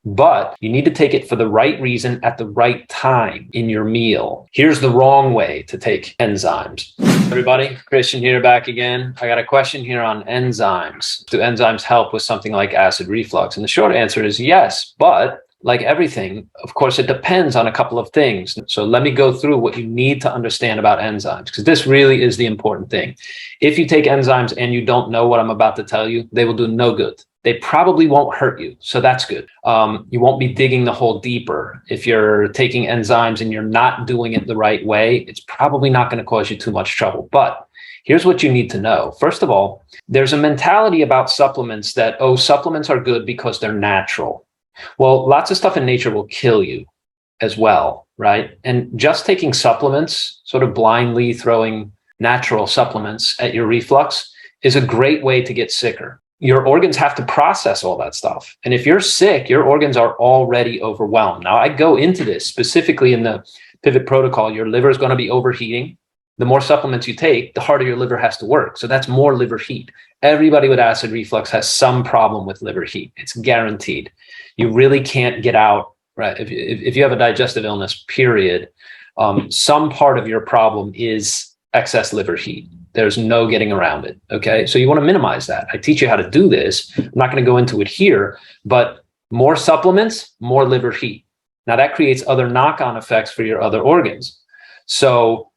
but you need to take it for the right reason at the right time in your meal. Here's the wrong way to take enzymes. Everybody, Christian here back again. I got a question here on enzymes. Do enzymes help with something like acid reflux? And the short answer is yes, but like everything, of course, it depends on a couple of things. So let me go through what you need to understand about enzymes, because this really is the important thing. If you take enzymes and you don't know what I'm about to tell you, they will do no good. They probably won't hurt you, so that's good. You won't be digging the hole deeper. If you're taking enzymes and you're not doing it the right way, it's probably not going to cause you too much trouble. But here's what you need to know. First of all, there's a mentality about supplements that, oh, supplements are good because they're natural. Well, lots of stuff in nature will kill you as well, right? And just taking supplements, sort of blindly throwing natural supplements at your reflux, is a great way to get sicker. Your organs have to process all that stuff. And if you're sick, your organs are already overwhelmed. Now, I go into this specifically in the pivot protocol. Your liver is going to be overheating. The more supplements you take, the harder your liver has to work. So that's more liver heat. Everybody with acid reflux has some problem with liver heat. It's guaranteed. You really can't get out, right? If you have a digestive illness, period, some part of your problem is excess liver heat. There's no getting around it, okay? So you want to minimize that. I teach you how to do this. I'm not going to go into it here, but more supplements, more liver heat. Now that creates other knock-on effects for your other organs. So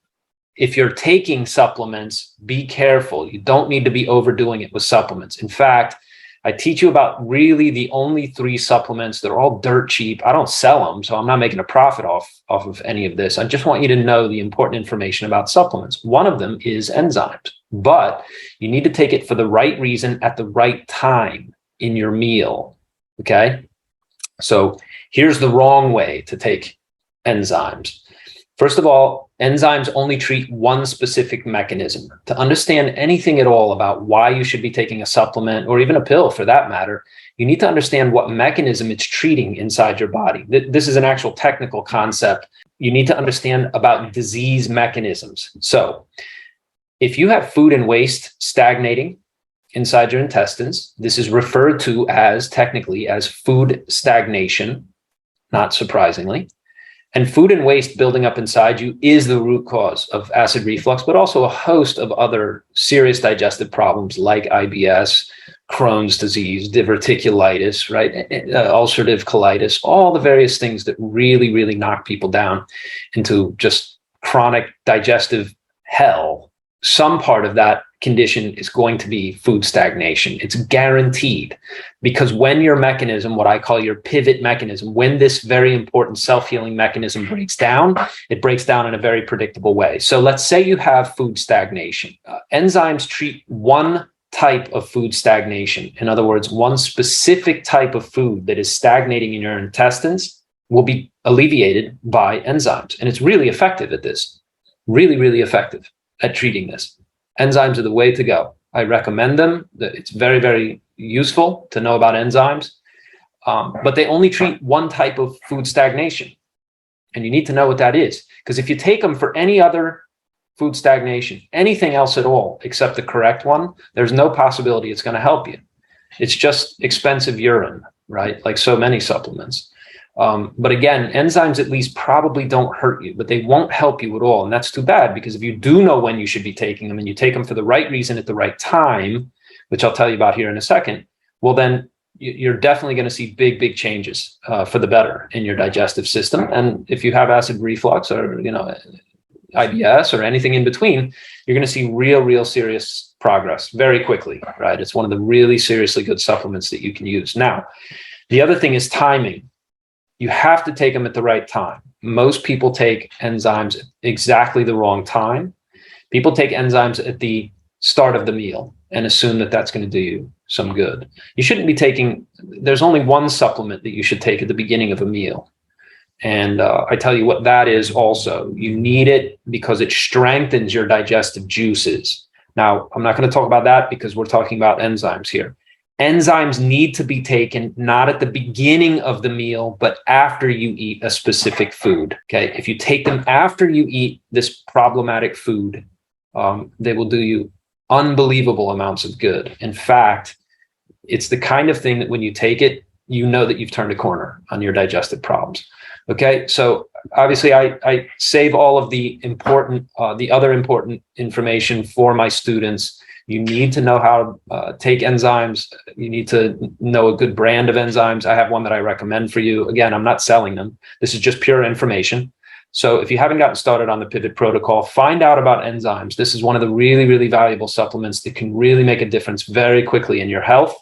if you're taking supplements, be careful. You don't need to be overdoing it with supplements. In fact, I teach you about really the only 3 supplements. They're all dirt cheap. I don't sell them, so I'm not making a profit off of any of this. I just want you to know the important information about supplements. One of them is enzymes, but you need to take it for the right reason at the right time in your meal, okay? So here's the wrong way to take enzymes. First of all, enzymes only treat one specific mechanism. To understand anything at all about why you should be taking a supplement or even a pill for that matter, you need to understand what mechanism it's treating inside your body. This is an actual technical concept. You need to understand about disease mechanisms. So if you have food and waste stagnating inside your intestines, this is referred to as technically as food stagnation, not surprisingly. And food and waste building up inside you is the root cause of acid reflux, but also a host of other serious digestive problems like IBS, Crohn's disease, diverticulitis, right? Ulcerative colitis, all the various things that really, really knock people down into just chronic digestive hell. Some part of that condition is going to be food stagnation. It's guaranteed, because when your mechanism, what I call your pivot mechanism, when this very important self-healing mechanism breaks down, it breaks down in a very predictable way. So let's say you have food stagnation. Enzymes treat one type of food stagnation. In other words, one specific type of food that is stagnating in your intestines will be alleviated by enzymes. And it's really effective at this, really, really effective at treating this. Enzymes are the way to go. I recommend them. It's very, very useful to know about enzymes, but they only treat one type of food stagnation. And you need to know what that is, because if you take them for any other food stagnation, anything else at all except the correct one, there's no possibility it's going to help you. It's just expensive urine, right? Like so many supplements. But again, enzymes at least probably don't hurt you, but they won't help you at all. And that's too bad, because if you do know when you should be taking them and you take them for the right reason at the right time, which I'll tell you about here in a second, well, then you're definitely going to see big, big changes for the better in your digestive system. And if you have acid reflux or, IBS or anything in between, you're going to see real, real serious progress very quickly, right? It's one of the really seriously good supplements that you can use. Now, the other thing is timing. You have to take them at the right time. Most people take enzymes at exactly the wrong time. People take enzymes at the start of the meal and assume that that's going to do you some good. You shouldn't be taking, there's only one supplement that you should take at the beginning of a meal. And I tell you what that is also. You need it because it strengthens your digestive juices. Now, I'm not going to talk about that because we're talking about enzymes here. Enzymes need to be taken not at the beginning of the meal, but after you eat a specific food. Okay. If you take them after you eat this problematic food, they will do you unbelievable amounts of good. In fact, it's the kind of thing that when you take it, you know that you've turned a corner on your digestive problems. Okay, so obviously I save all of the other important information for my students. You need to know how to take enzymes. You need to know a good brand of enzymes. I have one that I recommend for you. Again, I'm not selling them. This is just pure information. So if you haven't gotten started on the Pivot Protocol, find out about enzymes. This is one of the really, really valuable supplements that can really make a difference very quickly in your health.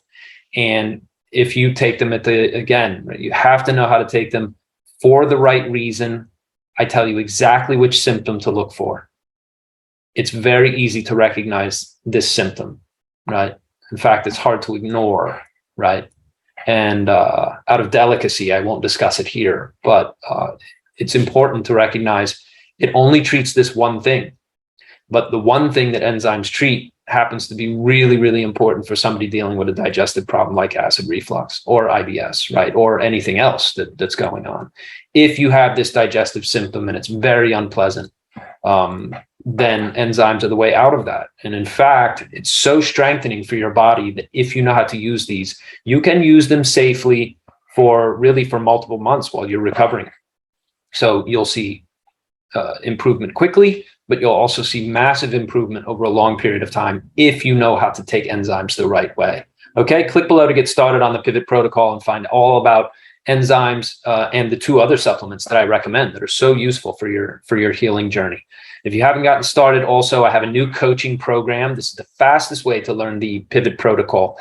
And if you take them again, you have to know how to take them for the right reason. I tell you exactly which symptom to look for. It's very easy to recognize this symptom, right? In fact, it's hard to ignore, right? And out of delicacy, I won't discuss it here, but it's important to recognize it only treats this one thing. But the one thing that enzymes treat happens to be really, really important for somebody dealing with a digestive problem like acid reflux or IBS, right? Or anything else that's going on. If you have this digestive symptom and it's very unpleasant, then enzymes are the way out of that. And in fact, it's so strengthening for your body that if you know how to use these, you can use them safely for multiple months while you're recovering. So you'll see improvement quickly, but you'll also see massive improvement over a long period of time if you know how to take enzymes the right way. Okay, click below to get started on the Pivot Protocol and find all about enzymes and the 2 other supplements that I recommend that are so useful for your healing journey. If you haven't gotten started, also, I have a new coaching program. This is the fastest way to learn the Pivot Protocol.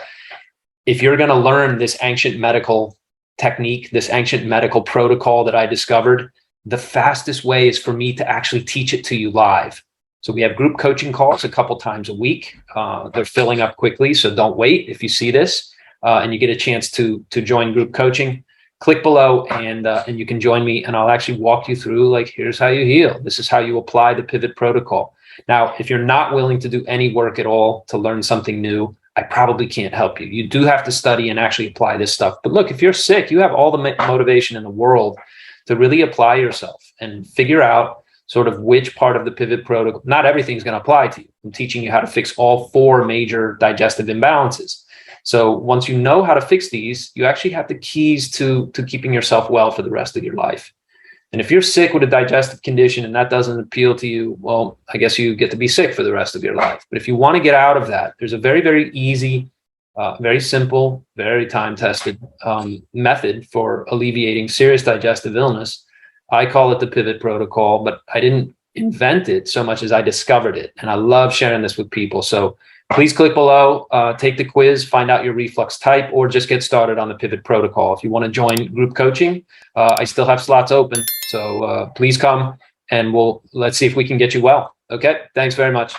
If you're going to learn this ancient medical technique, this ancient medical protocol that I discovered, the fastest way is for me to actually teach it to you live. So we have group coaching calls a couple times a week. They're filling up quickly, so don't wait. If you see this and you get a chance to join group coaching, click below and you can join me, and I'll actually walk you through, like, here's how you heal. This is how you apply the Pivot Protocol. Now, if you're not willing to do any work at all to learn something new, I probably can't help you. You do have to study and actually apply this stuff. But look, if you're sick, you have all the motivation in the world to really apply yourself and figure out sort of which part of the Pivot Protocol. Not everything's going to apply to you. I'm teaching you how to fix all 4 major digestive imbalances. So once you know how to fix these, you actually have the keys to keeping yourself well for the rest of your life. And if you're sick with a digestive condition and that doesn't appeal to you, well, I guess you get to be sick for the rest of your life. But if you want to get out of that, there's a very, very easy, very simple, very time-tested method for alleviating serious digestive illness. I call it the Pivot Protocol, but I didn't invent it so much as I discovered it. And I love sharing this with people. So please click below, take the quiz, find out your reflux type, or just get started on the Pivot Protocol. If you want to join group coaching, I still have slots open. So please come and let's see if we can get you well. Okay, thanks very much.